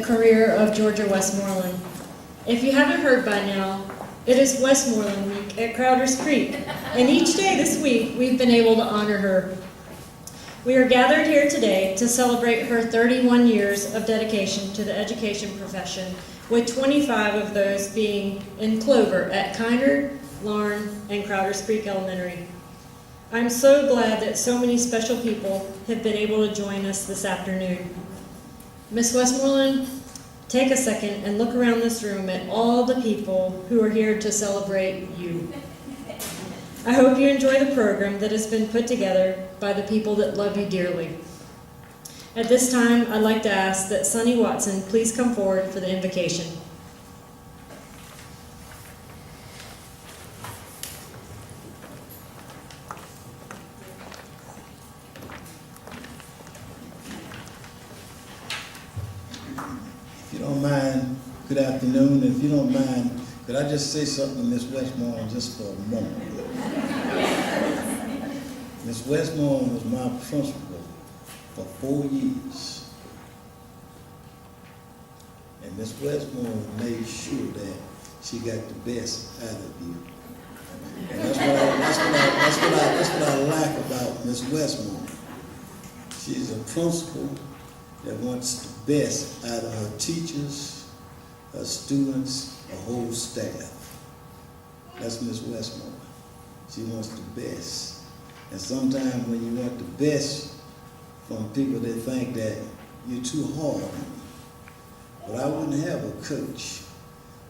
Career of Georgia Westmoreland. If you haven't heard by now, it is Westmoreland Week at Crowder's Creek, and each day this week we've been able to honor her. We are gathered here today to celebrate her 31 years of dedication to the education profession, with 25 of those being in Clover at Kinard, Larne, and Crowder's Creek Elementary. I'm so glad that so many special people have been able to join us this afternoon. Miss Westmoreland, take a second and look around this room at all the people who are here to celebrate you. I hope you enjoy the program that has been put together by the people that love you dearly. At this time, I'd like to ask that Sonny Watson please come forward for the invocation. If you don't mind, good afternoon. If you don't mind, could I just say something to Miss Westmoreland just for a moment? Miss Westmoreland was my principal for 4 years. And Miss Westmoreland made sure that she got the best out of you. And that's what I like about Miss Westmoreland. She's a principal that wants the best out of her teachers, her students, her whole staff. That's Miss Westmoreland. She wants the best. And sometimes when you want the best from people, they think that you're too hard on them. But I wouldn't have a coach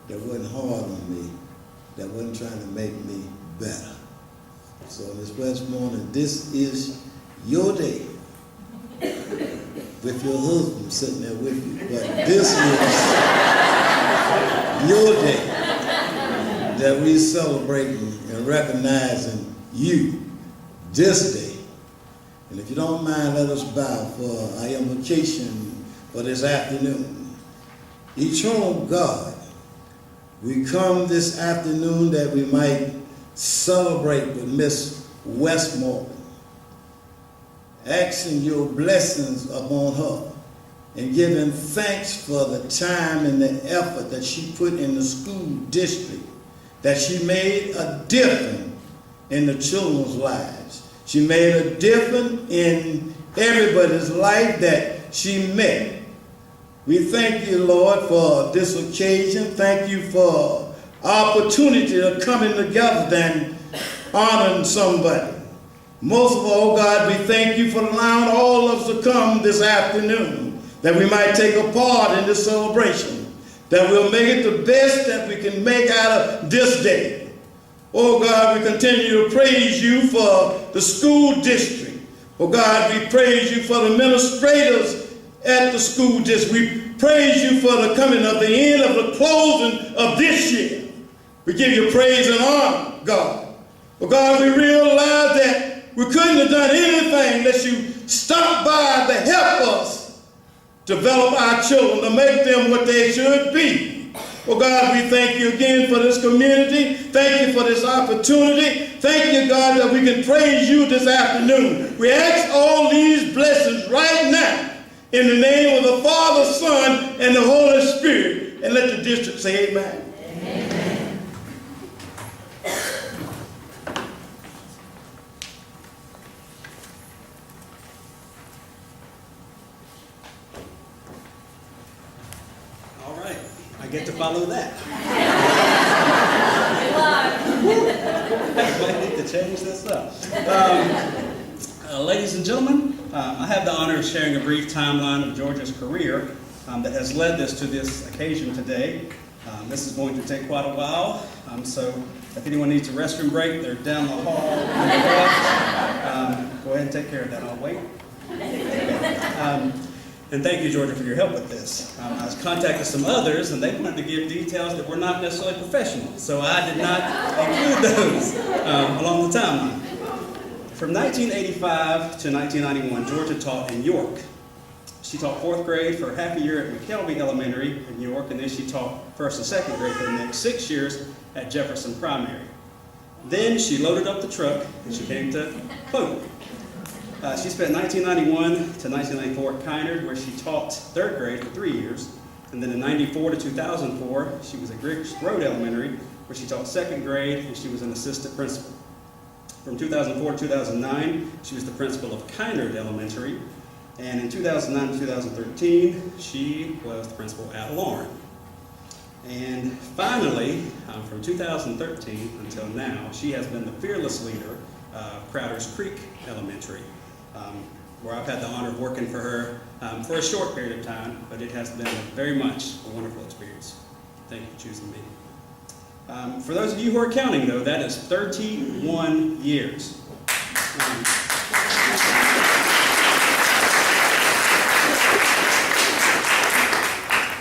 that wasn't hard on me, that wasn't trying to make me better. So Miss Westmoreland, this is your day. With your husband sitting there with you. But this is your day that we're celebrating and recognizing you this day. And if you don't mind, let us bow for our invocation for this afternoon. Eternal God, we come this afternoon that we might celebrate with Miss Westmoreland, asking your blessings upon her and giving thanks for the time and the effort that she put in the school district, that she made a difference in the children's lives. She made a difference in everybody's life that she met. We thank you, Lord, for this occasion. Thank you for opportunity to coming together and honoring somebody. Most of all, God, we thank you for allowing all of us to come this afternoon, that we might take a part in this celebration, that we'll make it the best that we can make out of this day. Oh, God, we continue to praise you for the school district. Oh, God, we praise you for the administrators at the school district. We praise you for the coming of the end of the closing of this year. We give you praise and honor, God. Oh, God, we realize that we couldn't have done anything unless you stopped by to help us develop our children, to make them what they should be. Well, God, we thank you again for this community. Thank you for this opportunity. Thank you, God, that we can praise you this afternoon. We ask all these blessings right now in the name of the Father, Son, and the Holy Spirit. And let the district say amen. Amen. I get to follow that. I might need to change this up. Ladies and gentlemen, I have the honor of sharing a brief timeline of Georgia's career that has led us to this occasion today. This is going to take quite a while, so if anyone needs a restroom break, they're down the hall. Go ahead and take care of that. I'll wait. And thank you, Georgia, for your help with this. I was contacted some others, and they wanted to give details that were not necessarily professional, so I did not include those along the timeline. From 1985 to 1991, Georgia taught in York. She taught 4th grade for half a year at McKelvey Elementary in York, and then she taught 1st and 2nd grade for the next 6 years at Jefferson Primary. Then she loaded up the truck, and she came to Clover. She spent 1991 to 1994 at Kinard, where she taught 3rd grade for 3 years. And then in 94 to 2004, she was at Griggs Road Elementary, where she taught second grade, and she was an assistant principal. From 2004 to 2009, she was the principal of Kynard Elementary. And in 2009 to 2013, she was the principal at Lauren. And finally, from 2013 until now, she has been the fearless leader of Crowders Creek Elementary, where I've had the honor of working for her for a short period of time, but it has been very much a wonderful experience. Thank you for choosing me. For those of you who are counting, though, that is 31 years.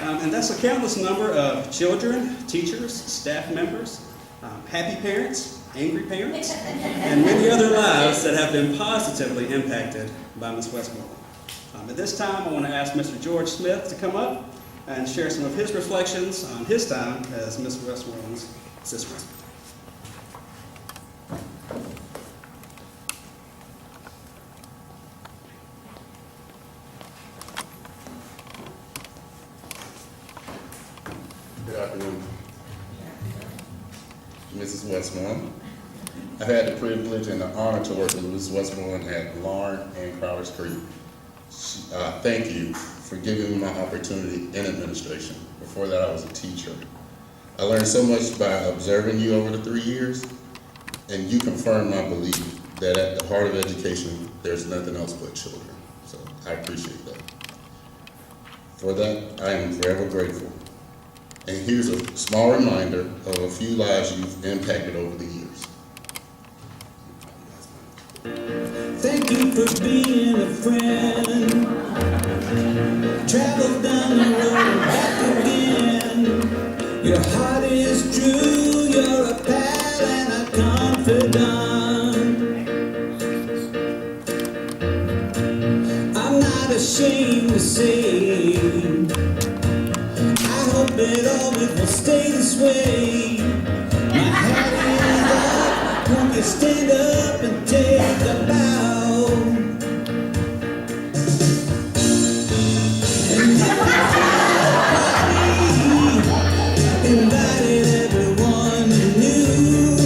And that's a countless number of children, teachers, staff members, happy parents, angry parents, and many other lives that have been positively impacted by Ms. Westmoreland. At this time, I want to ask Mr. George Smith to come up and share some of his reflections on his time as Ms. Westmoreland's assistant principal. Good afternoon, Mrs. Westmoreland. I've had the privilege and the honor to work with Mrs. Westmoreland at Lauren and Crowders Creek. Thank you for giving me my opportunity in administration. Before that, I was a teacher. I learned so much by observing you over the 3 years, and you confirmed my belief that at the heart of education, there's nothing else but children. So I appreciate that. For that, I am forever grateful. And here's a small reminder of a few lives you've impacted over the years. Thank you for being a friend. Travel down the road and back again. Your heart is true, you're a pal and a confidant. I'm not ashamed to say, I hope it always will stay this way. My hat is up, when you stand up and take a bow. And invited everyone you knew.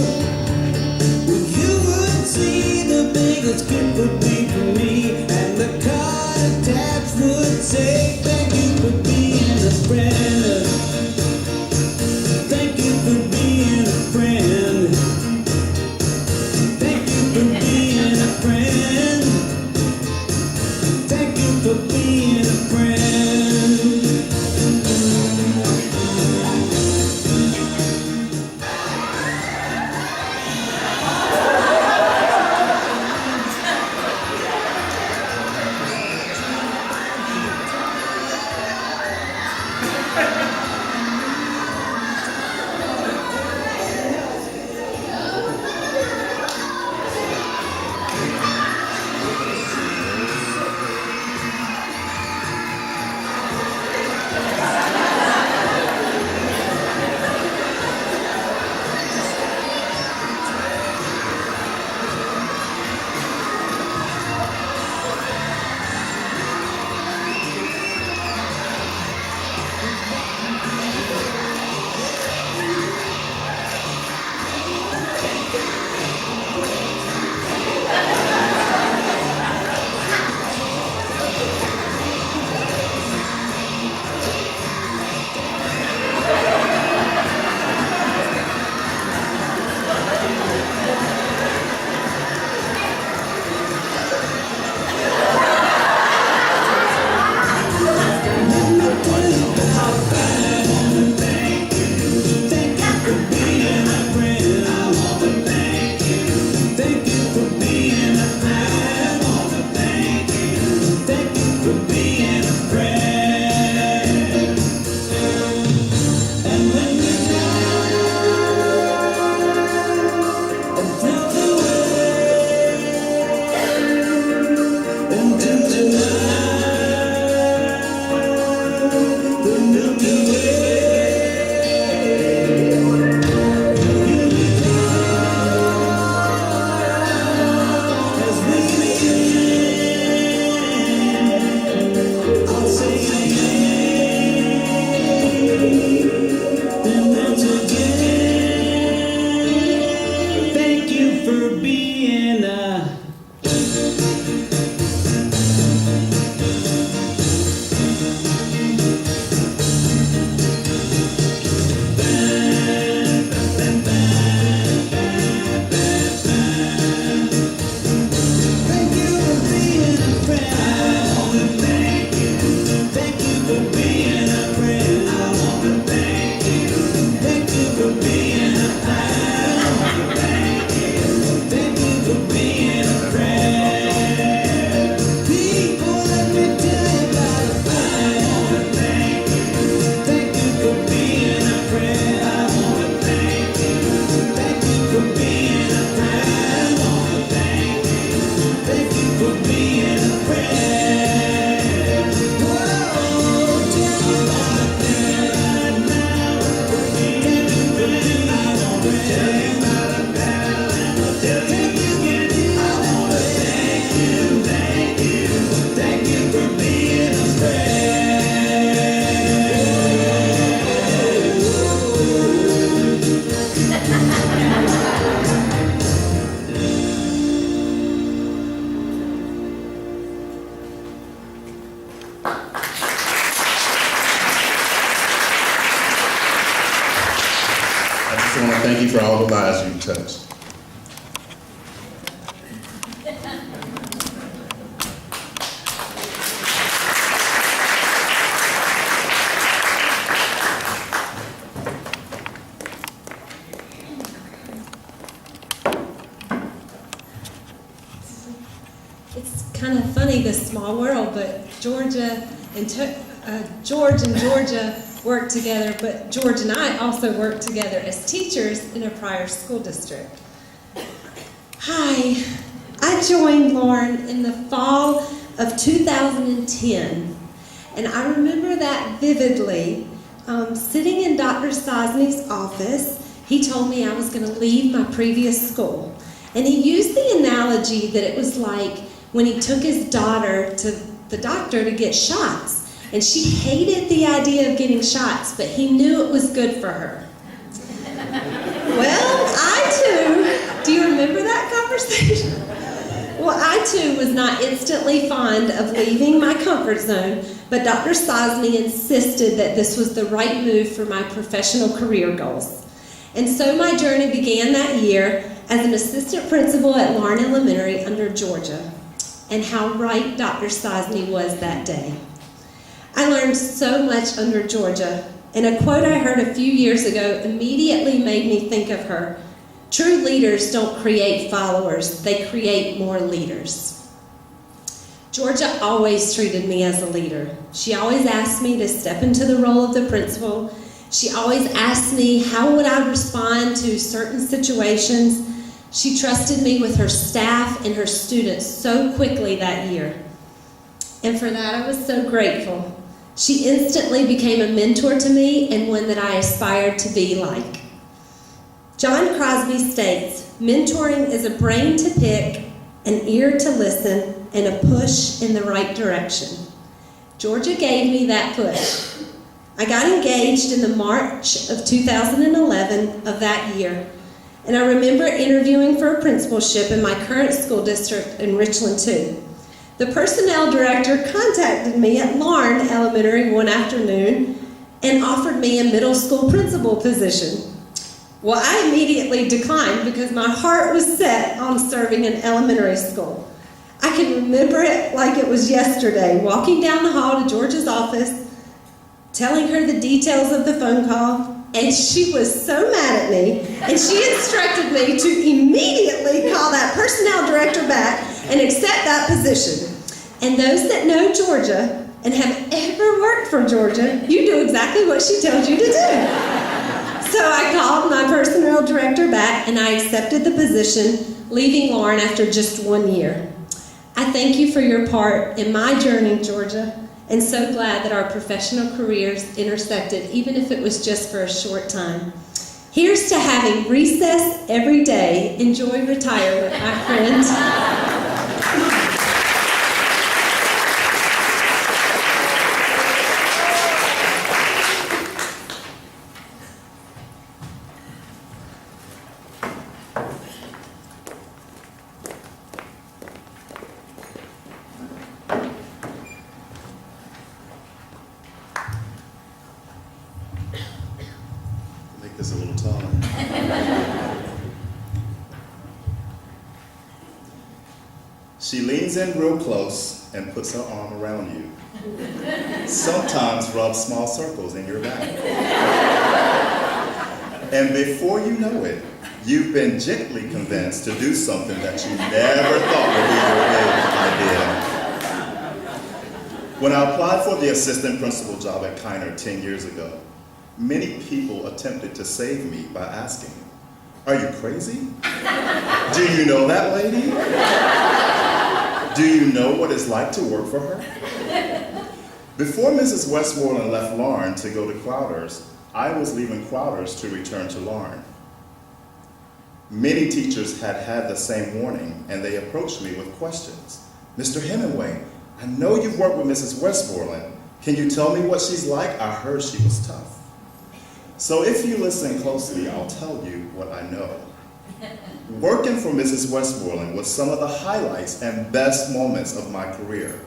Well, you would see the biggest gift would be for me, and the card attached would say, thank you for being a friend. Thank you for being a friend. thank you for all the lives you've touched. It's kind of funny, this small world, but George and Georgia worked together, but George and I also worked together as teachers in a prior school district. Hi, I joined Lauren in the fall of 2010, and I remember that vividly. Sitting in Dr. Sosny's office, he told me I was going to leave my previous school. And he used the analogy that it was like when he took his daughter to the doctor to get shots. And she hated the idea of getting shots, but he knew it was good for her. Well, I too, do you remember that conversation? Well, I too was not instantly fond of leaving my comfort zone, but Dr. Sosny insisted that this was the right move for my professional career goals. And so my journey began that year as an assistant principal at Larn Elementary under Georgia. And how right Dr. Sosny was that day. I learned so much under Georgia, and a quote I heard a few years ago immediately made me think of her. True leaders don't create followers, they create more leaders. Georgia always treated me as a leader. She always asked me to step into the role of the principal. She always asked me how would I respond to certain situations. She trusted me with her staff and her students so quickly that year. And for that I was so grateful. She instantly became a mentor to me and one that I aspired to be like. John Crosby states, mentoring is a brain to pick, an ear to listen, and a push in the right direction. Georgia gave me that push. I got engaged in the March of 2011 of that year, and I remember interviewing for a principalship in my current school district in Richland too. The personnel director contacted me at Larn Elementary one afternoon and offered me a middle school principal position. Well, I immediately declined because my heart was set on serving in elementary school. I can remember it like it was yesterday, walking down the hall to Georgia's office, telling her the details of the phone call, and she was so mad at me, and she instructed me to immediately call that personnel director back and accept that position. And those that know Georgia and have ever worked for Georgia, you do exactly what she tells you to do. So I called my personnel director back and I accepted the position, leaving Lauren after just 1 year. I thank you for your part in my journey, Georgia, and so glad that our professional careers intersected, even if it was just for a short time. Here's to having recess every day. Enjoy retirement, my friend. Make this a little taller. She leans in real close and puts her arm around you. Sometimes rubs small circles in your back. And before you know it, you've been gently convinced to do something that you never thought would be your idea. When I applied for the assistant principal job at Kiner 10 years ago, many people attempted to save me by asking, "Are you crazy? Do you know that lady? Do you know what it's like to work for her?" Before Mrs. Westmoreland left Larn to go to Crowder's, I was leaving Crowder's to return to Larn. Many teachers had had the same warning, and they approached me with questions. "Mr. Hemingway, I know you've worked with Mrs. Westmoreland. Can you tell me what she's like? I heard she was tough." So if you listen closely, I'll tell you what I know. Working for Mrs. Westmoreland was some of the highlights and best moments of my career.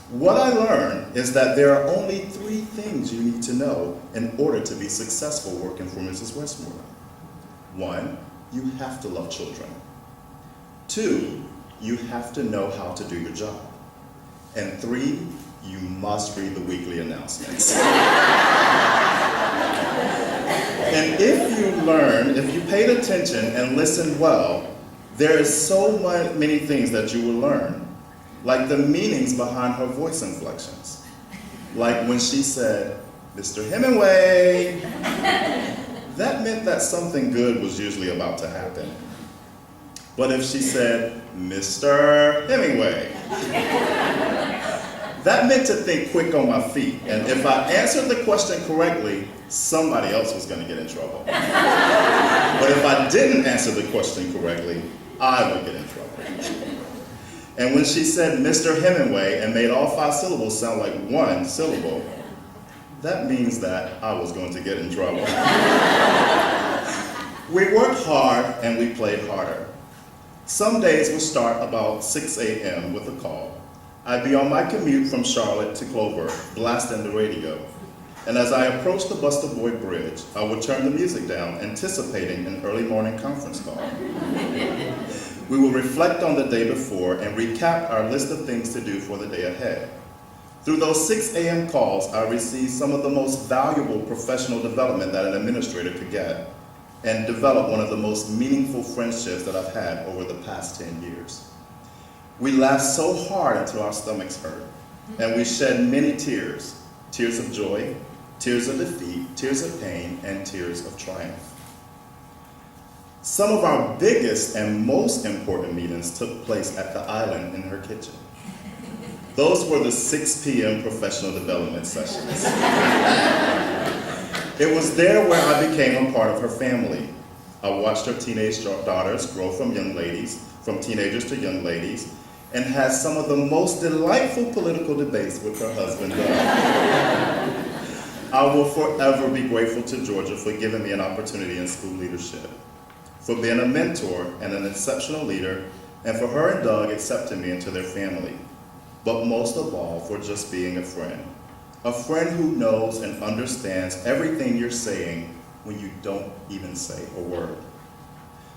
What I learned is that there are only 3 things you need to know in order to be successful working for Mrs. Westmoreland. 1, you have to love children. 2, you have to know how to do your job. And 3, you must read the weekly announcements. And if you paid attention and listened well, there is so many things that you will learn, like the meanings behind her voice inflections. Like when she said, "Mr. Hemingway," that meant that something good was usually about to happen. But if she said, "Mr. Hemingway," that meant to think quick on my feet. And if I answered the question correctly, somebody else was going to get in trouble. But if I didn't answer the question correctly, I would get in trouble. And when she said Mr. Hemingway and made all 5 syllables sound like one syllable, that means that I was going to get in trouble. We worked hard and we played harder. Some days would start about 6 a.m. with a call. I'd be on my commute from Charlotte to Clover, blasting the radio. And as I approached the Buster Boyd Bridge, I would turn the music down, anticipating an early morning conference call. We will reflect on the day before and recap our list of things to do for the day ahead. Through those 6 a.m. calls, I received some of the most valuable professional development that an administrator could get, and developed one of the most meaningful friendships that I've had over the past 10 years. We laughed so hard until our stomachs hurt, and we shed many tears, tears of joy, tears of defeat, tears of pain, and tears of triumph. Some of our biggest and most important meetings took place at the island in her kitchen. Those were the 6 p.m. professional development sessions. It was there where I became a part of her family. I watched her teenage daughters grow from teenagers to young ladies, and had some of the most delightful political debates with her husband, Doug. I will forever be grateful to Georgia for giving me an opportunity in school leadership, for being a mentor and an exceptional leader, and for her and Doug accepting me into their family. But most of all, for just being a friend who knows and understands everything you're saying when you don't even say a word.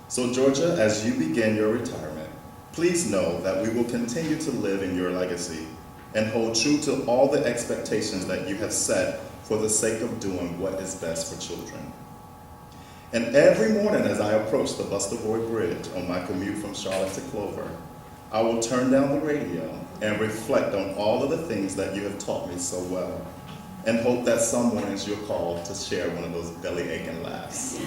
So Georgia, as you begin your retirement, please know that we will continue to live in your legacy and hold true to all the expectations that you have set for the sake of doing what is best for children. And every morning as I approach the Buster Boyd Bridge on my commute from Charlotte to Clover, I will turn down the radio and reflect on all of the things that you have taught me so well, and hope that some mornings you'll call to share one of those belly-aching laughs.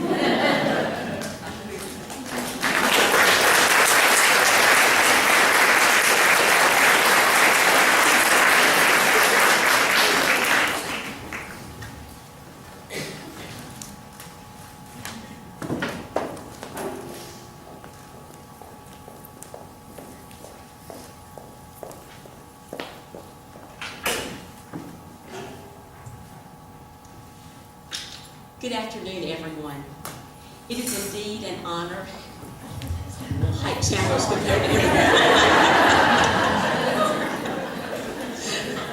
Good afternoon, everyone. It is indeed an honor. Height challenge compared to everyone.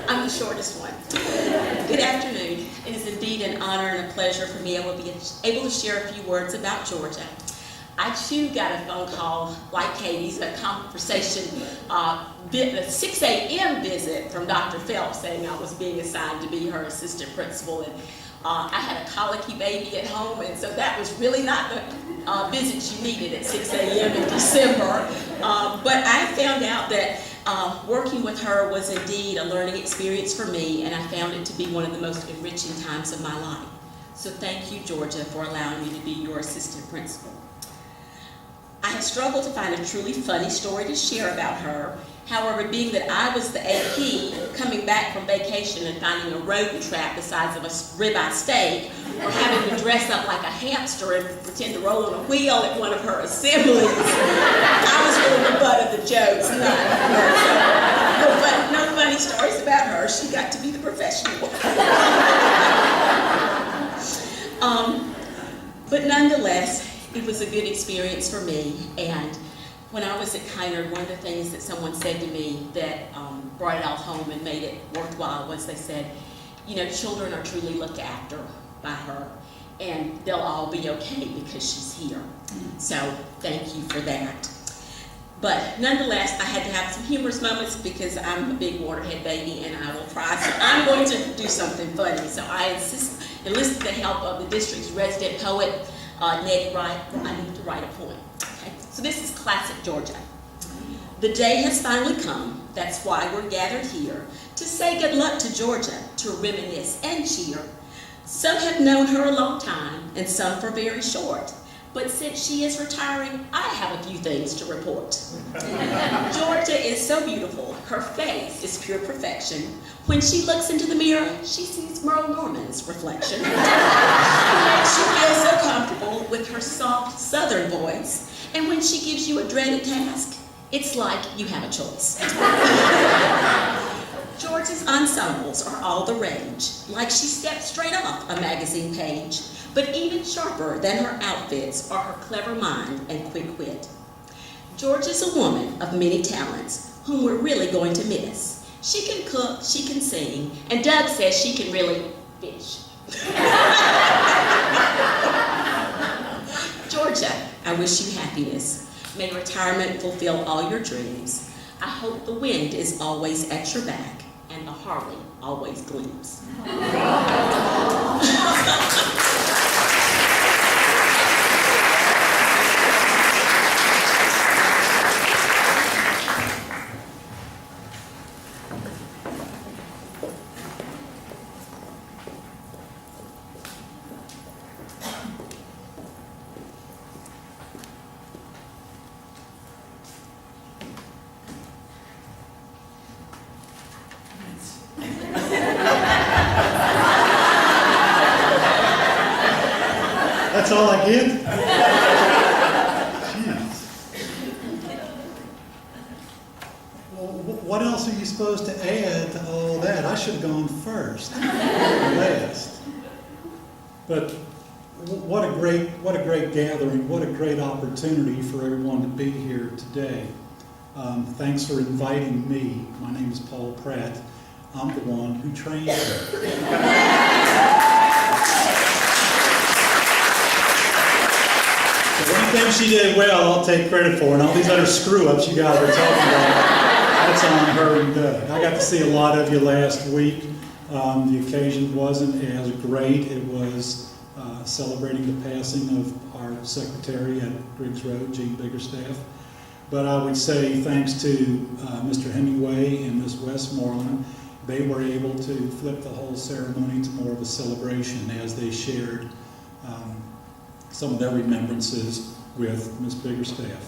I'm the shortest one. Good afternoon. It is indeed an honor and a pleasure for me to be able to share a few words about Georgia. I too got a phone call like Katie's, a conversation, a 6 a.m. visit from Dr. Phelps saying I was being assigned to be her assistant principal. And I had a colicky baby at home, and so that was really not the visit you needed at 6 a.m. in December. But I found out that working with her was indeed a learning experience for me, and I found it to be one of the most enriching times of my life. So thank you, Georgia, for allowing me to be your assistant principal. I have struggled to find a truly funny story to share about her. However, being that I was the AP coming back from vacation and finding a rodent trap the size of a ribeye steak, or having to dress up like a hamster and pretend to roll on a wheel at one of her assemblies, I was really the butt of the jokes, not her. So, no funny stories about her. She got to be the professional one. But nonetheless, it was a good experience for me. And when I was at Kynard, one of the things that someone said to me that brought it all home and made it worthwhile was they said, you know, children are truly looked after by her, and they'll all be okay because she's here. So thank you for that. But nonetheless, I had to have some humorous moments because I'm a big waterhead baby and I will cry. So I'm going to do something funny. So I enlisted the help of the district's resident poet, Ned Wright. I need to write a poem. Okay? So this is classic Georgia. The day has finally come. That's why we're gathered here to say good luck to Georgia, to reminisce and cheer. Some have known her a long time and some for very short. But since she is retiring, I have a few things to report. Georgia is so beautiful. Her face is pure perfection. When she looks into the mirror, she sees Merle Norman's reflection. It makes you feel so comfortable with her soft southern voice. And when she gives you a dreaded task, it's like you have a choice. Georgia's ensembles are all the rage, like she stepped straight off a magazine page. But even sharper than her outfits are her clever mind and quick wit. Georgia's a woman of many talents whom we're really going to miss. She can cook, she can sing, and Doug says she can really fish. Georgia, I wish you happiness. May retirement fulfill all your dreams. I hope the wind is always at your back and the Harley always gleams. That's all I get? Jeez. Well, what else are you supposed to add to all that? I should have gone first, or last. But what a great gathering, what a great opportunity for everyone to be here today. Thanks for inviting me. My name is Paul Pratt. I'm the one who trained her. Anything she did well, I'll take credit for, and all these other screw-ups you guys are talking about, that's on her and Doug. I got to see a lot of you last week. The occasion wasn't as great. It was celebrating the passing of our secretary at Griggs Road, Gene Biggerstaff. But I would say thanks to Mr. Hemingway and Ms. Westmoreland, they were able to flip the whole ceremony to more of a celebration as they shared some of their remembrances with Ms. Biggerstaff.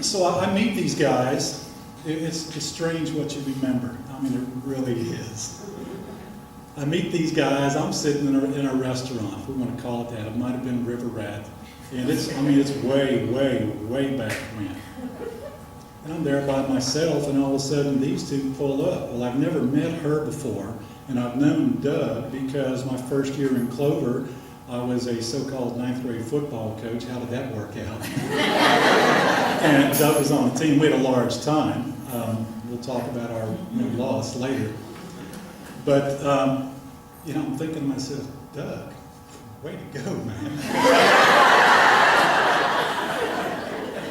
So I meet these guys. It's strange what you remember. I mean, it really is. I meet these guys. I'm sitting in a restaurant, if we want to call it that. It might have been River Rat. And it's way, way, way back when. And I'm there by myself, and all of a sudden these two pull up. Well, I've never met her before. And I've known Doug because my first year in Clover, I was a so-called 9th grade football coach. How did that work out? And Doug was on the team. We had a large time. We'll talk about our loss later. But, you know, I'm thinking to myself, Doug, way to go, man.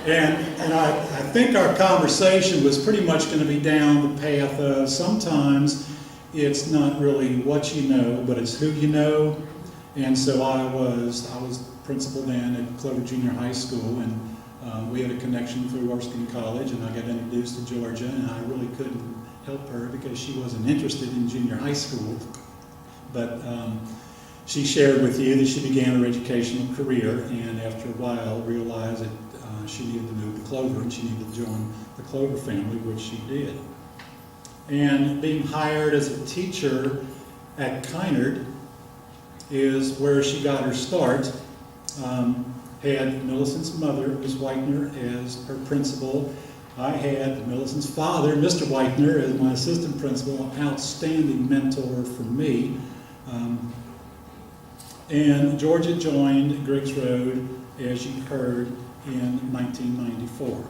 And I think our conversation was pretty much going to be down the path of sometimes it's not really what you know, but it's who you know. And so I was principal then at Clover Junior High School, and we had a connection through Erskine College, and I got introduced to Georgia, and I really couldn't help her because she wasn't interested in junior high school. But she shared with you that she began her educational career, and after a while realized that she needed to move to Clover, and she needed to join the Clover family, which she did. And being hired as a teacher at Kynard is where she got her start. Had Millicent's mother, Ms. Whitener, as her principal. I had Millicent's father, Mr. Whitener, as my assistant principal, an outstanding mentor for me. And Georgia joined Griggs Road, as you heard, in 1994.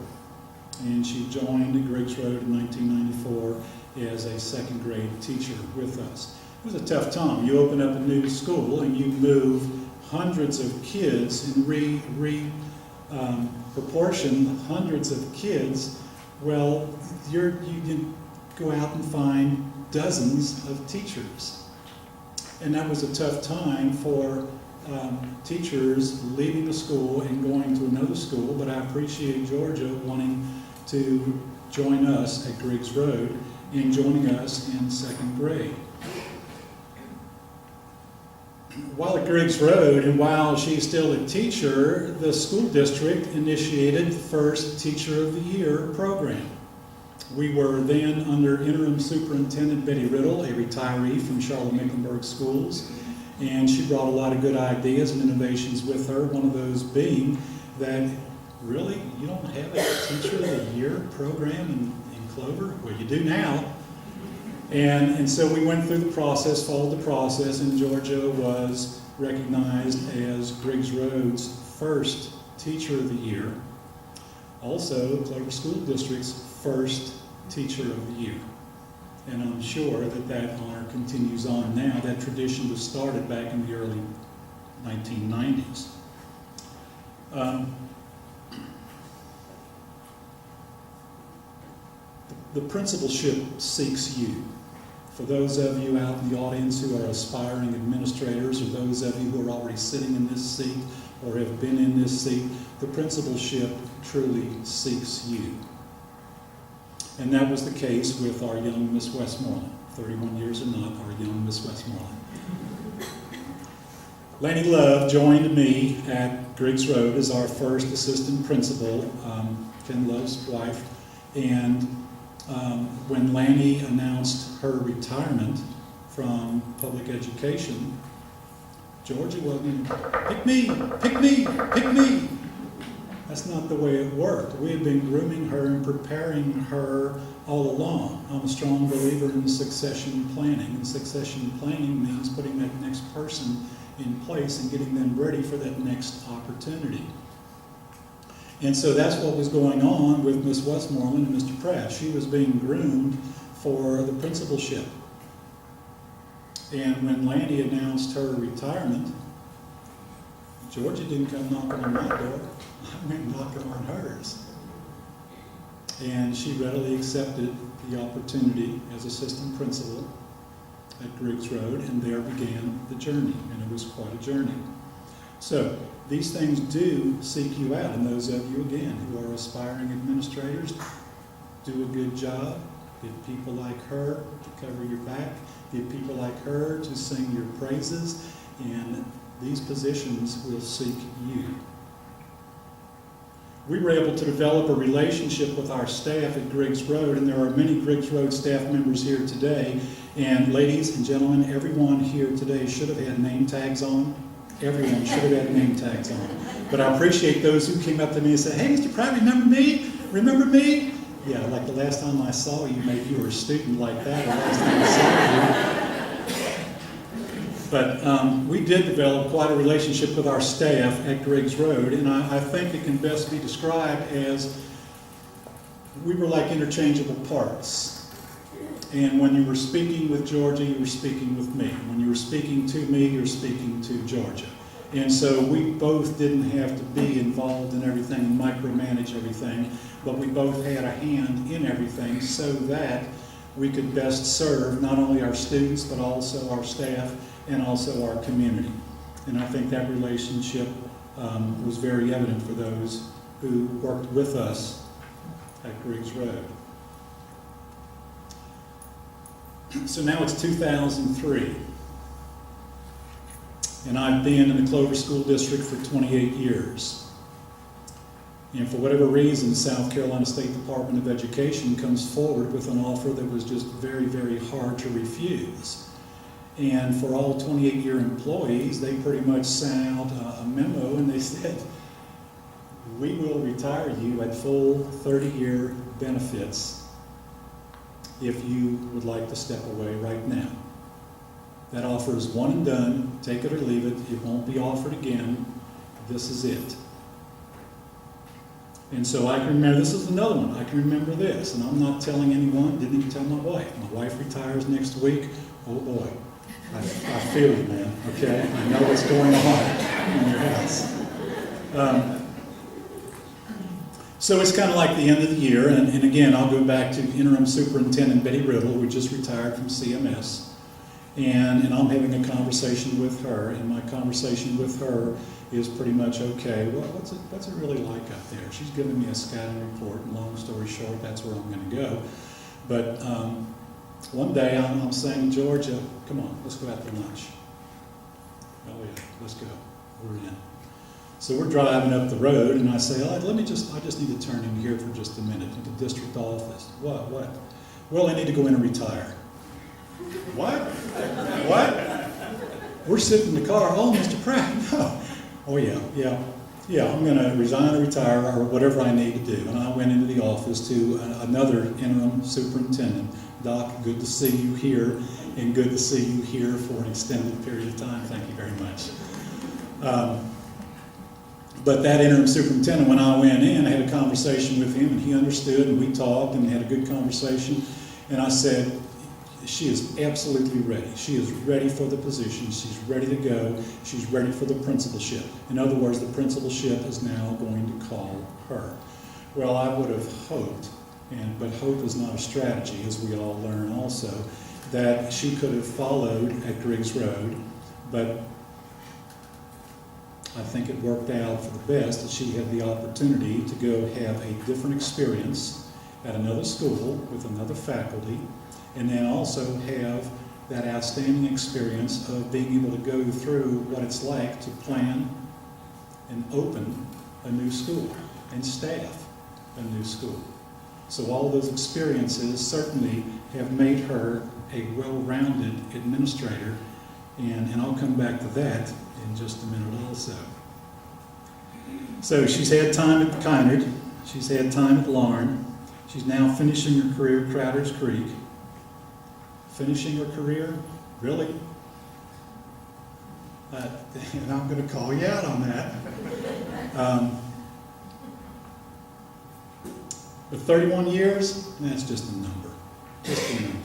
And she joined Griggs Road in 1994 as a second grade teacher with us. It was a tough time. You open up a new school and you move hundreds of kids and proportion hundreds of kids. Well, you can go out and find dozens of teachers. And that was a tough time for teachers leaving the school and going to another school, but I appreciate Georgia wanting to join us at Griggs Road and joining us in second grade. While at Griggs Road and while she's still a teacher, the school district initiated the first Teacher of the Year program. We were then under interim superintendent Betty Riddle, a retiree from Charlotte-Mecklenburg Schools, and she brought a lot of good ideas and innovations with her, one of those being that really you don't have a Teacher of the Year program in Clover? Well, you do now. And so we went through the process, followed the process, and Georgia was recognized as Griggs Road's first Teacher of the Year. Also, Clover School District's first Teacher of the Year. And I'm sure that honor continues on now. That tradition was started back in the early 1990s. The principalship seeks you. For those of you out in the audience who are aspiring administrators, or those of you who are already sitting in this seat or have been in this seat, the principalship truly seeks you. And that was the case with our young Miss Westmoreland. 31 years or not, our young Miss Westmoreland. Lanny Love joined me at Griggs Road as our first assistant principal, Ken Love's wife, and when Lanny announced her retirement from public education, Georgia wasn't, pick me, pick me, pick me. That's not the way it worked. We had been grooming her and preparing her all along. I'm a strong believer in succession planning, and succession planning means putting that next person in place and getting them ready for that next opportunity. And so that's what was going on with Miss Westmoreland and Mr. Pratt. She was being groomed for the principalship. And when Lanny announced her retirement, Georgia didn't come knocking on my door. I went knocking on hers. And she readily accepted the opportunity as assistant principal at Griggs Road, and there began the journey, and it was quite a journey. So these things do seek you out, and those of you, again, who are aspiring administrators, do a good job. Get people like her to cover your back. Get people like her to sing your praises, and these positions will seek you. We were able to develop a relationship with our staff at Griggs Road, and there are many Griggs Road staff members here today. And ladies and gentlemen, everyone here today should have had name tags on. Everyone should have had name tags on. But I appreciate those who came up to me and said, "Hey, Mr. Pratt, remember me? Remember me?" Yeah, like the last time I saw you, maybe you were a student like that, or last time I saw you. But we did develop quite a relationship with our staff at Griggs Road, and I think it can best be described as we were like interchangeable parts. And when you were speaking with Georgia, you were speaking with me. When you were speaking to me, you're speaking to Georgia. And so we both didn't have to be involved in everything and micromanage everything, but we both had a hand in everything so that we could best serve not only our students, but also our staff and also our community. And I think that relationship was very evident for those who worked with us at Griggs Road. So now it's 2003, and I've been in the Clover School District for 28 years. And for whatever reason, South Carolina State Department of Education comes forward with an offer that was just very, very hard to refuse. And for all 28-year employees, they pretty much sent out a memo and they said, "We will retire you at full 30-year benefits if you would like to step away right now. That offer is one and done. Take it or leave it. It won't be offered again. This is it." And so I can remember, this is another one, I can remember this, and I'm not telling anyone, didn't even tell my wife. My wife retires next week. Oh boy, I feel you, man, okay? I know what's going on in your house. So it's kind of like the end of the year, and again, I'll go back to Interim Superintendent Betty Riddle, who just retired from CMS, and I'm having a conversation with her, and my conversation with her is pretty much, okay, well, what's it really like up there? She's giving me a scouting report, and long story short, that's where I'm going to go. But one day I'm saying, Georgia, come on, let's go out to lunch. Oh yeah, let's go. We're in. So we're driving up the road, and I say, I just need to turn in here for just a minute to the district office. What? Well, I need to go in and retire. What? We're sitting in the car. Oh, Mr. Pratt, no. Oh yeah, I'm going to resign or retire or whatever I need to do. And I went into the office to another interim superintendent. Doc, good to see you here, and good to see you here for an extended period of time. Thank you very much. But that interim superintendent, when I went in, I had a conversation with him, and he understood, and we talked, and had a good conversation. And I said, she is absolutely ready. She is ready for the position. She's ready to go. She's ready for the principalship. In other words, the principalship is now going to call her. Well, I would have hoped, but hope is not a strategy, as we all learn also, that she could have followed at Griggs Road, but I think it worked out for the best that she had the opportunity to go have a different experience at another school with another faculty, and then also have that outstanding experience of being able to go through what it's like to plan and open a new school and staff a new school. So all those experiences certainly have made her a well-rounded administrator, and I'll come back to that in just a minute also. So she's had time at Kynard, she's had time at Larn, she's now finishing her career at Crowder's Creek. Finishing her career? Really? And I'm going to call you out on that. But 31 years, that's just a number. Just a number.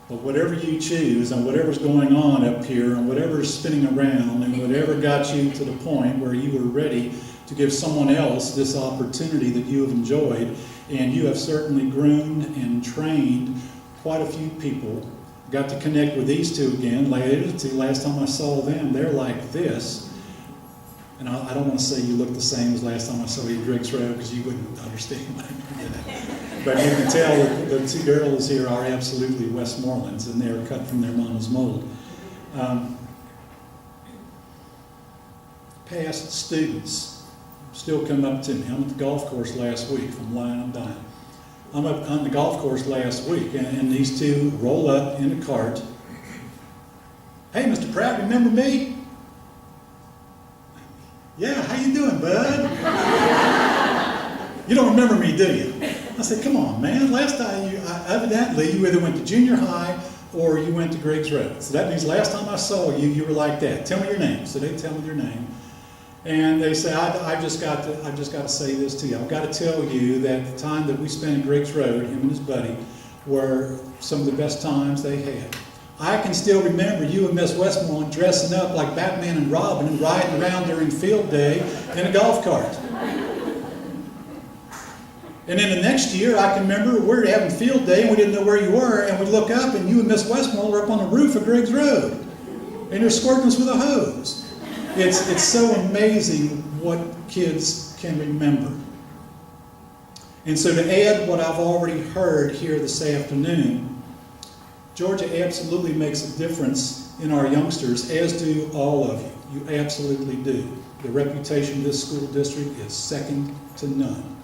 But whatever you choose, and whatever's going on up here, and whatever's spinning around, and whatever got you to the point where you were ready to give someone else this opportunity that you have enjoyed, and you have certainly groomed and trained quite a few people. Got to connect with these two again later. Last time I saw them, they're like this. And I don't want to say you look the same as last time I saw you at Griggs Road, because you wouldn't understand what I mean. But you can tell that the two girls here are absolutely Westmorelands, and they're cut from their mama's mold. Past students still come up to me. I'm at the golf course last week from Lion and Dying. I'm up on the golf course last week, and these two roll up in a cart. Hey, Mr. Pratt, remember me? Yeah, how you doing, bud? You don't remember me, do you? I said, come on, man. Last time evidently you either went to junior high or you went to Griggs Road. So that means last time I saw you, you were like that. Tell me your name. So they tell me their name. And they say, I've just got to say this to you. I've got to tell you that the time that we spent at Griggs Road, him and his buddy, were some of the best times they had. I can still remember you and Miss Westmoreland dressing up like Batman and Robin and riding around during field day in a golf cart. And then the next year, I can remember we were having field day and we didn't know where you were, and we'd look up and you and Miss Westmoreland were up on the roof of Griggs Road, and you're squirting us with a hose. It's so amazing what kids can remember. And so to add what I've already heard here this afternoon, Georgia absolutely makes a difference in our youngsters, as do all of you. You absolutely do. The reputation of this school district is second to none.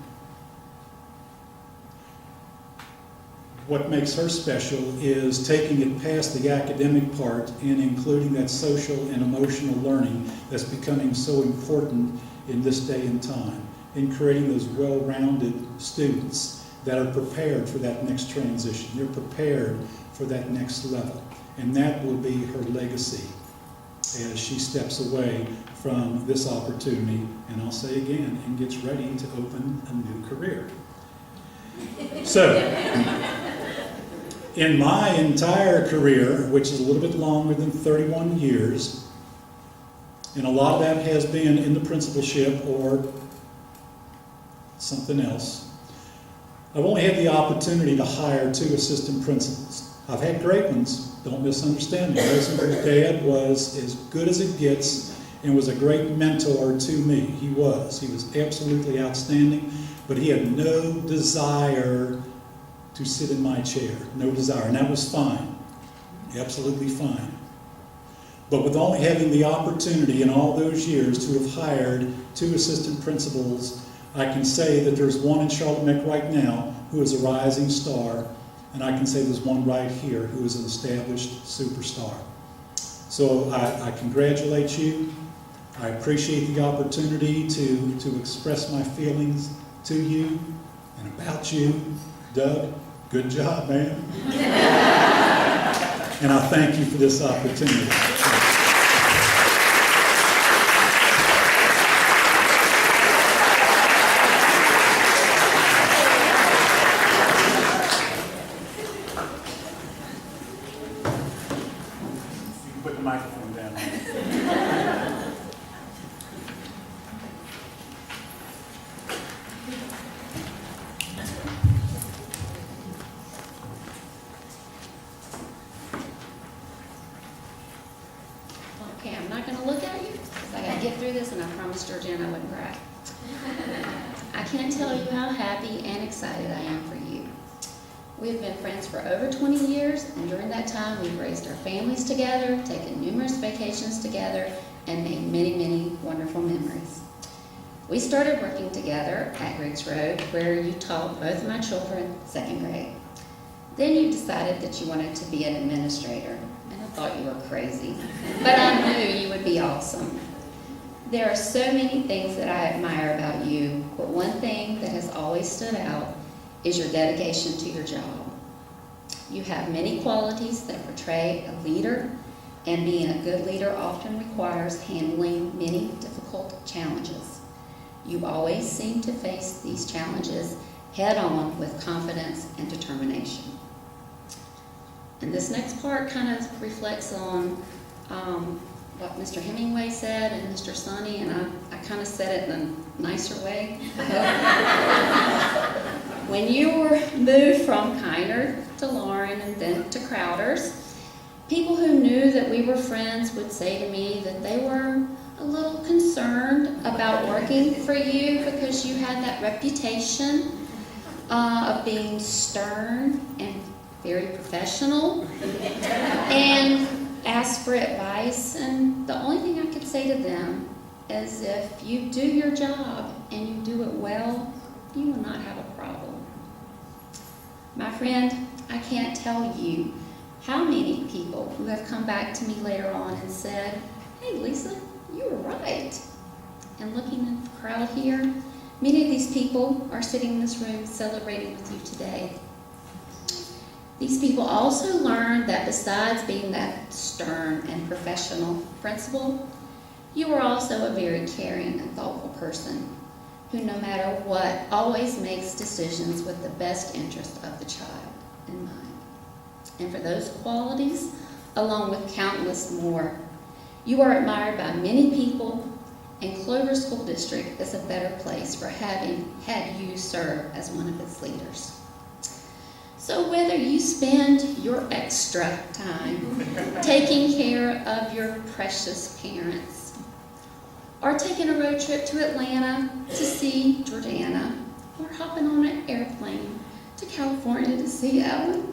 What makes her special is taking it past the academic part and including that social and emotional learning that's becoming so important in this day and time, in creating those well-rounded students that are prepared for that next transition. They're prepared for that next level. And that will be her legacy as she steps away from this opportunity, and I'll say again, and gets ready to open a new career. So, in my entire career, which is a little bit longer than 31 years, and a lot of that has been in the principalship or something else, I've only had the opportunity to hire 2 assistant principals. I've had great ones, don't misunderstand me. Rosenberg's dad was as good as it gets and was a great mentor to me. He was absolutely outstanding, but he had no desire to sit in my chair, no desire, and that was fine, absolutely fine. But with only having the opportunity in all those years to have hired 2 assistant principals, I can say that there's one in Charlotte Meck right now who is a rising star, and I can say there's one right here who is an established superstar. So I congratulate you. I appreciate the opportunity to express my feelings to you and about you. Doug, good job, man. And I thank you for this opportunity. Put the microphone down. Okay, I'm not going to look at you because I got to get through this, and I promised Georgiana I wouldn't cry. I can't tell you how happy and excited I am for you. We have been friends for over 20 years, and during that time we've raised our families together, taken numerous vacations together, and made many, many wonderful memories. We started working together at Griggs Road, where you taught both of my children 2nd grade. Then you decided that you wanted to be an administrator, and I thought you were crazy, but I knew you would be awesome. There are so many things that I admire about you, but one thing that has always stood out is your dedication to your job. You have many qualities that portray a leader, and being a good leader often requires handling many difficult challenges. You always seem to face these challenges head-on with confidence and determination. And this next part kind of reflects on what Mr. Hemingway said and Mr. Sonny, and I kind of said it in a nicer way. When you were moved from Kiner to Lauren and then to Crowder's, people who knew that we were friends would say to me that they were a little concerned about working for you because you had that reputation of being stern and very professional, and asked for advice. And the only thing I could say to them is if you do your job and you do it well, you will not have a problem. My friend, I can't tell you how many people who have come back to me later on and said, "Hey Lisa, you were right." And looking at the crowd here, many of these people are sitting in this room celebrating with you today. These people also learned that besides being that stern and professional principal, you were also a very caring and thoughtful person who, no matter what, always makes decisions with the best interest of the child in mind. And for those qualities, along with countless more, you are admired by many people, and Clover School District is a better place for having had you serve as one of its leaders. So whether you spend your extra time taking care of your precious parents, or taking a road trip to Atlanta to see Jordana, or hopping on an airplane to California to see Alan,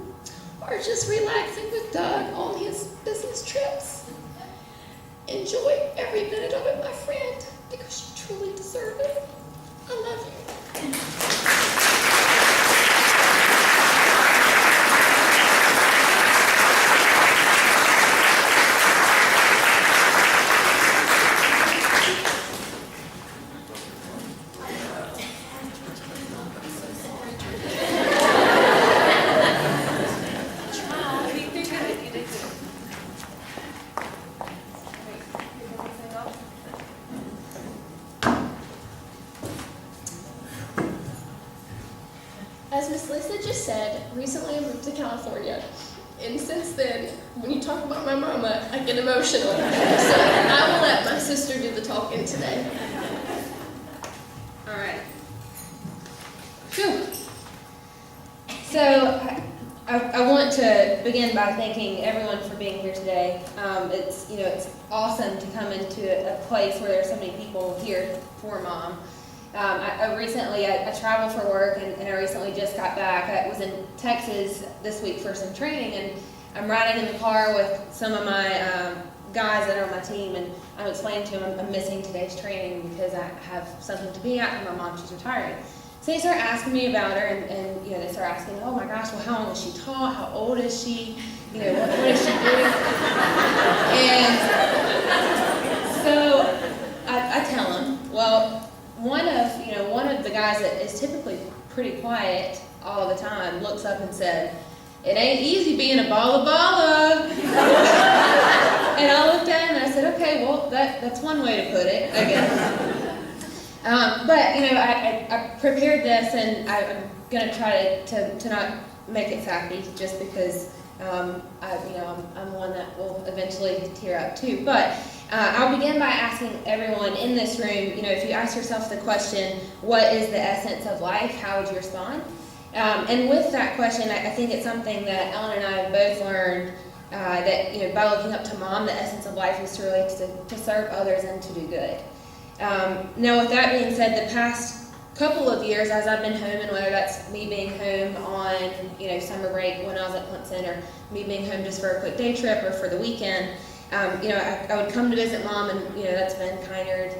or just relaxing with Doug on his business trips, enjoy every minute of it, my friend, because you truly deserve it. I love you. Lisa just said, recently I moved to California. And since then, when you talk about my mama, I get emotional. So I will let my sister do the talking today. All right. Whew. So I want to begin by thanking everyone for being here today. It's awesome to come into a place where there's so many people here for Mom. I traveled for work and I recently just got back. I was in Texas this week for some training, and I'm riding in the car with some of my guys that are on my team, and I'm explaining to them I'm missing today's training because I have something to be at and my mom, she's retiring. So they start asking me about her, and they start asking, oh my gosh, well, how long has she taught? How old is she? What is she doing? And so I tell them, well, one of the guys that is typically pretty quiet all the time looks up and said, it ain't easy being a balla. And I looked at him and I said, okay, well, that's one way to put it, I guess. I prepared this, and I'm going to try to not make it sappy, just because I'm one that will eventually tear up too. But I'll begin by asking everyone in this room, if you ask yourself the question, what is the essence of life, how would you respond? And with that question, I think it's something that Ellen and I have both learned, that by looking up to Mom, the essence of life is to really to serve others and to do good. Now, with that being said, the past couple of years, as I've been home, and whether that's me being home on summer break when I was at Clemson, or me being home just for a quick day trip or for the weekend, I would come to visit Mom, and that's been Kynard,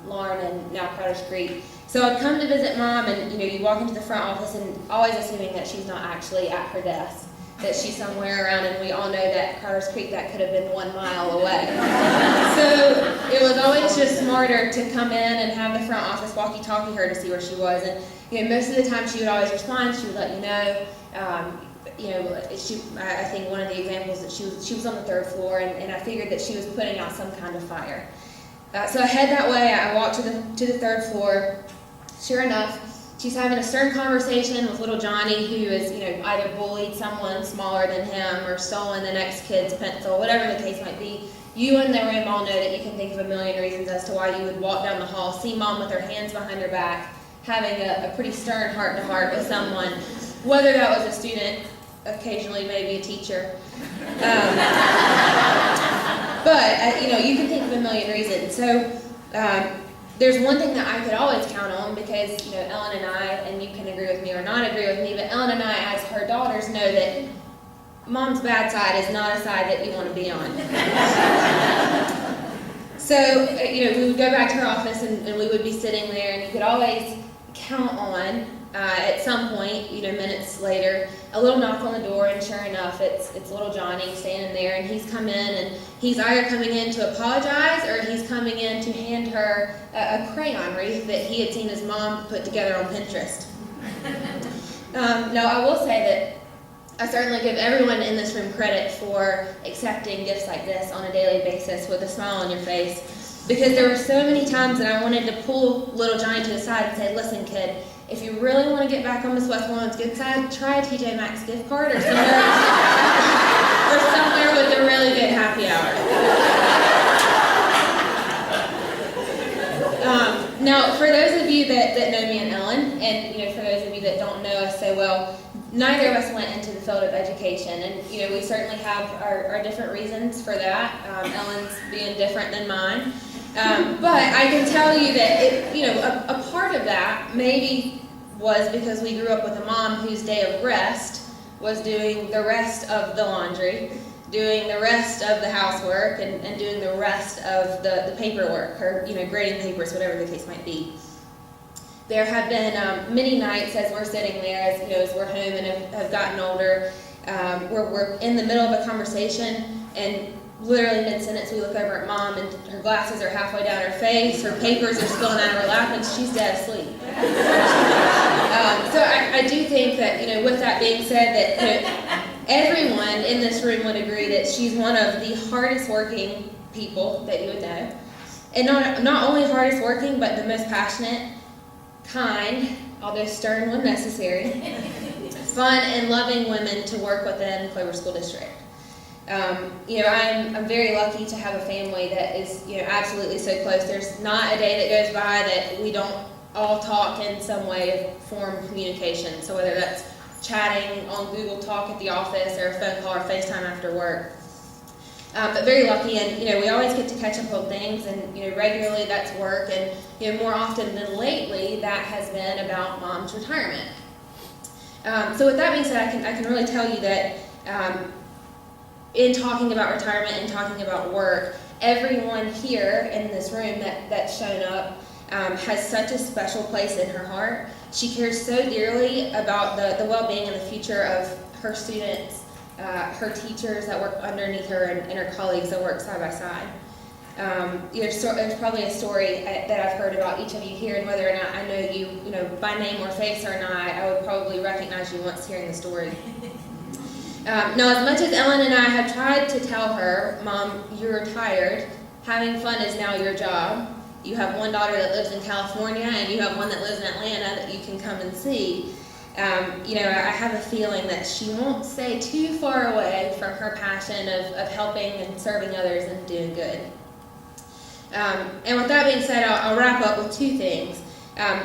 Lauren, and now Crowder's Creek. So I'd come to visit Mom, and you walk into the front office, and always assuming that she's not actually at her desk, that she's somewhere around, and we all know that Crowder's Creek, that could have been 1 mile away. So it was always just smarter to come in and have the front office walkie-talkie her to see where she was. And most of the time she would always respond. She would let you know. I think one of the examples that she was on the 3rd floor, and I figured that she was putting out some kind of fire. So I head that way. I walk to the 3rd floor. Sure enough, she's having a stern conversation with little Johnny, who is, either bullied someone smaller than him or stolen the next kid's pencil, whatever the case might be. You in the room all know that you can think of a million reasons as to why you would walk down the hall, see Mom with her hands behind her back, having a pretty stern heart-to-heart with someone, whether that was a student, occasionally maybe a teacher. But you can think of a million reasons. So there's one thing that I could always count on, because Ellen and I, and you can agree with me or not agree with me, but Ellen and I, as her daughters, know that Mom's bad side is not a side that you want to be on. So we would go back to her office, and we would be sitting there, and you could always count on at some point, minutes later, a little knock on the door, and sure enough, it's little Johnny standing there, and he's come in, and he's either coming in to apologize, or he's coming in to hand her a crayon wreath that he had seen his mom put together on Pinterest. Now, I will say that I certainly give everyone in this room credit for accepting gifts like this on a daily basis with a smile on your face, because there were so many times that I wanted to pull little Johnny to the side and say, listen, kid, if you really want to get back on Miss Westmoreland's good side, try a TJ Maxx gift card or somewhere with a really good happy hour. Now, for those of you that know me and Ellen, and for those of you that don't know us so well, neither of us went into the field of education, and we certainly have our different reasons for that. Ellen's being different than mine. But I can tell you that a part of that maybe was because we grew up with a mom whose day of rest was doing the rest of the laundry, doing the rest of the housework, and doing the rest of the paperwork, or grading papers, whatever the case might be. There have been many nights as we're sitting there, as we're home and have gotten older, where we're in the middle of a conversation, and literally mid-sentence we look over at Mom, and her glasses are halfway down her face, her papers are spilling out of her lap, and she's dead asleep. So I do think that, with that being said, that everyone in this room would agree that she's one of the hardest working people that you would know. And not only hardest working, but the most passionate, kind, although stern when necessary, fun and loving women to work within Clover School District. I'm very lucky to have a family that is, absolutely so close. There's not a day that goes by that we don't all talk in some way of form of communication. So whether that's chatting on Google Talk at the office or a phone call or FaceTime after work. But very lucky, and we always get to catch up on things, and regularly that's work, and more often than lately that has been about Mom's retirement. So with that being said, I can really tell you that in talking about retirement and talking about work, everyone here in this room that's shown up has such a special place in her heart. She cares so dearly about the well-being and the future of her students, her teachers that work underneath her, and her colleagues that work side by side. There's probably a story that I've heard about each of you here, and whether or not I know you, by name or face or not, I would probably recognize you once hearing the story. Now, as much as Ellen and I have tried to tell her, Mom, you're retired, having fun is now your job. You have one daughter that lives in California, and you have one that lives in Atlanta that you can come and see. I have a feeling that she won't stay too far away from her passion of helping and serving others and doing good. And with that being said, I'll wrap up with two things.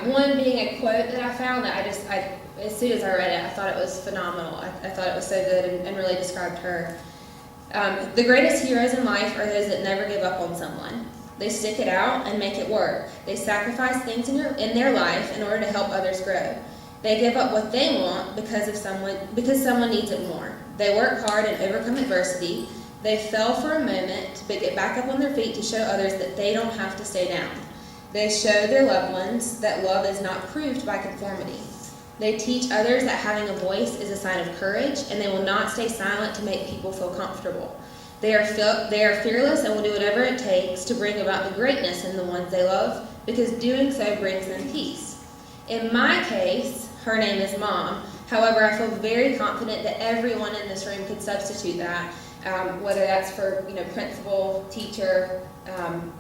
One being a quote that I found that as soon as I read it, I thought it was phenomenal. I thought it was so good and really described her. The greatest heroes in life are those that never give up on someone. They stick it out and make it work. They sacrifice things in their life in order to help others grow. They give up what they want because someone needs it more. They work hard and overcome adversity. They fell for a moment, but get back up on their feet to show others that they don't have to stay down. They show their loved ones that love is not proved by conformity. They teach others that having a voice is a sign of courage, and they will not stay silent to make people feel comfortable. They are fearless and will do whatever it takes to bring about the greatness in the ones they love, because doing so brings them peace. In my case, her name is Mom. However, I feel very confident that everyone in this room could substitute that, whether that's for principal, teacher,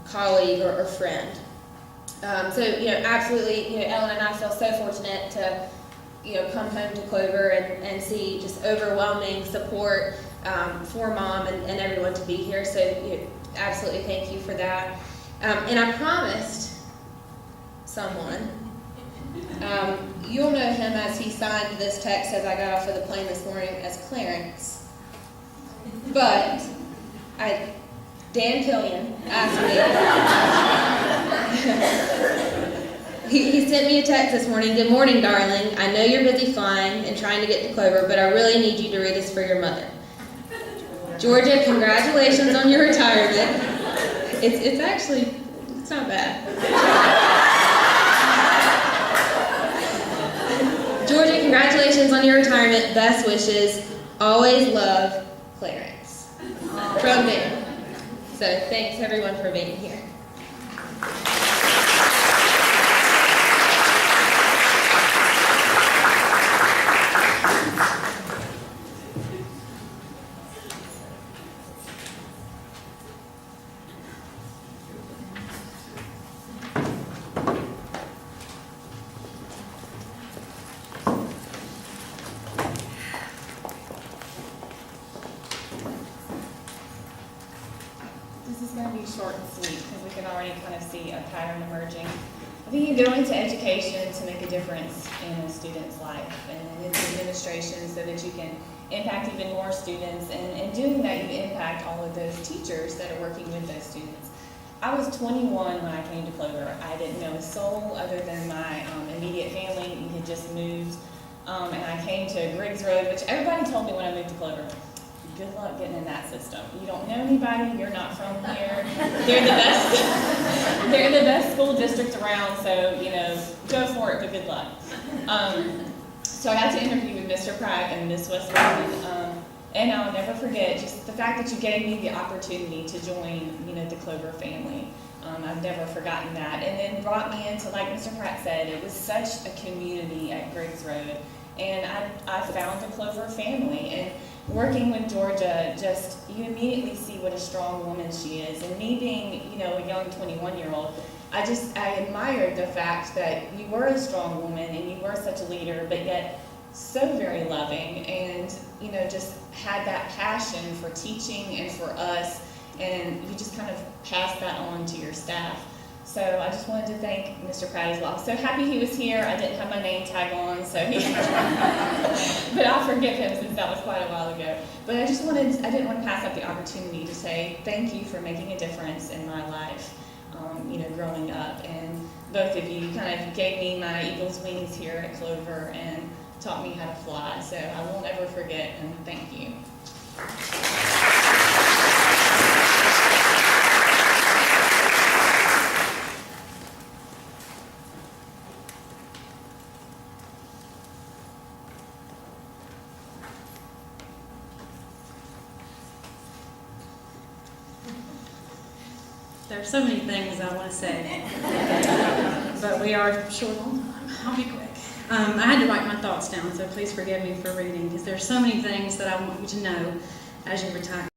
colleague, or friend. Absolutely, Ellen and I feel so fortunate to come home to Clover and see just overwhelming support for Mom and everyone to be here. So absolutely thank you for that. And I promised someone, you'll know him as he signed this text as I got off of the plane this morning as Clarence. But Dan Killian asked me, he sent me a text this morning. Good morning, darling. I know you're busy flying and trying to get to Clover, but I really need you to read this for your mother. Georgia, congratulations on your retirement. It's not bad. Georgia, congratulations on your retirement. Best wishes. Always love, Clarence. From me. So thanks everyone for being here. Short and sweet, because we can already kind of see a pattern emerging. I think you go into education to make a difference in a student's life and into administration so that you can impact even more students, and in doing that you impact all of those teachers that are working with those students. I was 21 when I came to Clover. I didn't know a soul other than my immediate family. We had just moved, and I came to Griggs Road, which everybody told me when I moved to Clover, good luck getting in that system. You don't know anybody, you're not from here. They're the best school district around, so go for it, but good luck. So I got to interview with Mr. Pratt and Miss Westmoreland, and I'll never forget just the fact that you gave me the opportunity to join, the Clover family. I've never forgotten that. And then brought me into, like Mr. Pratt said, it was such a community at Griggs Road. And I found the Clover family. And working with Georgia, you immediately see what a strong woman she is. And me being, a young 21-year-old, I admired the fact that you were a strong woman and you were such a leader, but yet so very loving and, you know, just had that passion for teaching and for us, and you just kind of passed that on to your staff. So I just wanted to thank Mr. Pratt as well. I'm so happy he was here. I didn't have my name tag on, so but I'll forgive him since that was quite a while ago. But I didn't want to pass up the opportunity to say thank you for making a difference in my life, you know, growing up. And both of you kind of gave me my eagle's wings here at Clover and taught me how to fly. So I won't ever forget, and thank you. There are so many things I want to say, but we are short on time. I'll be quick. I had to write my thoughts down, so please forgive me for reading, because there's so many things that I want you to know as you retire.